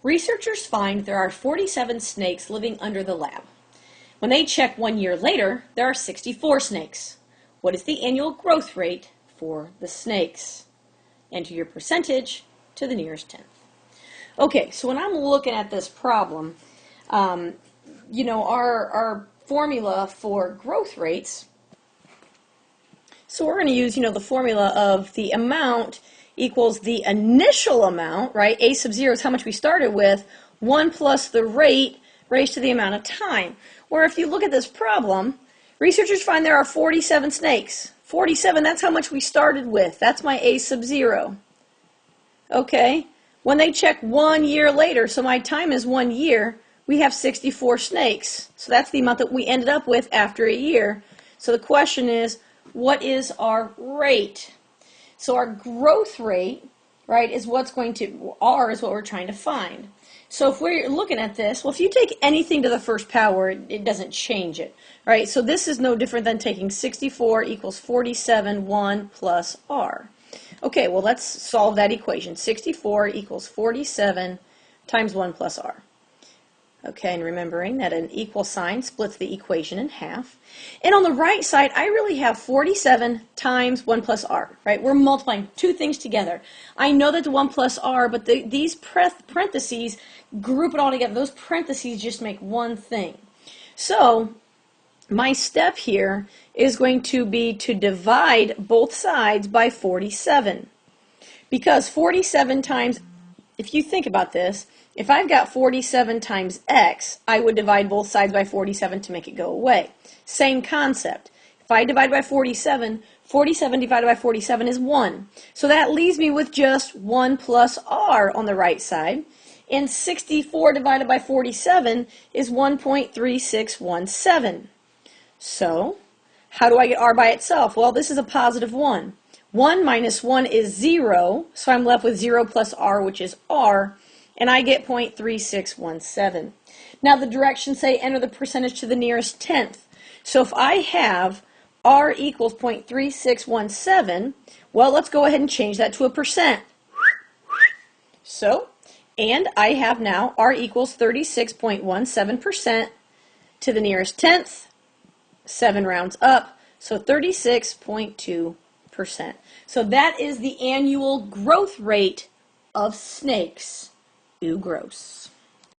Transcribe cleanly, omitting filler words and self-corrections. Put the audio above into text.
Researchers find there are 47 snakes living under the lab. When they check 1 year later, there are 64 snakes. What is the annual growth rate for the snakes? Enter your percentage to the nearest tenth. Okay, so when I'm looking at this problem, our formula for growth rates, so we're going to use, the formula of the amount equals the initial amount, right? A sub 0 is how much we started with, 1 plus the rate raised to the amount of time. Where if you look at this problem, researchers find there are 47 snakes. 47, that's how much we started with. That's my A sub 0. Okay, when they check 1 year later, so my time is 1 year, we have 64 snakes. So that's the amount that we ended up with after a year. So the question is, what is our rate? So our growth rate, right, is what's going to, R is what we're trying to find. So if we're looking at this, well, if you take anything to the first power, it doesn't change it, right? So this is no different than taking 64 equals 47, 1 plus R. Okay, well, let's solve that equation. 64 equals 47 times 1 plus R. Okay, and remembering that an equal sign splits the equation in half. And on the right side, I really have 47 times 1 plus R, right? We're multiplying two things together. I know that the 1 plus R, but these parentheses group it all together. Those parentheses just make one thing. So my step here is going to be to divide both sides by 47. Because 47 times, if you think about this, if I've got 47 times x, I would divide both sides by 47 to make it go away. Same concept. If I divide by 47, 47 divided by 47 is 1. So that leaves me with just 1 plus r on the right side. And 64 divided by 47 is 1.3617. So, how do I get r by itself? Well, this is a positive 1. 1 minus 1 is 0, so I'm left with 0 plus r, which is r, and I get 0.3617. Now the directions say enter the percentage to the nearest tenth. So if I have r equals 0.3617, well, let's go ahead and change that to a percent. So, and I have now r equals 36.17% to the nearest tenth. 7 rounds up, so 36.2%. So that is the annual growth rate of snakes. Ooh, gross.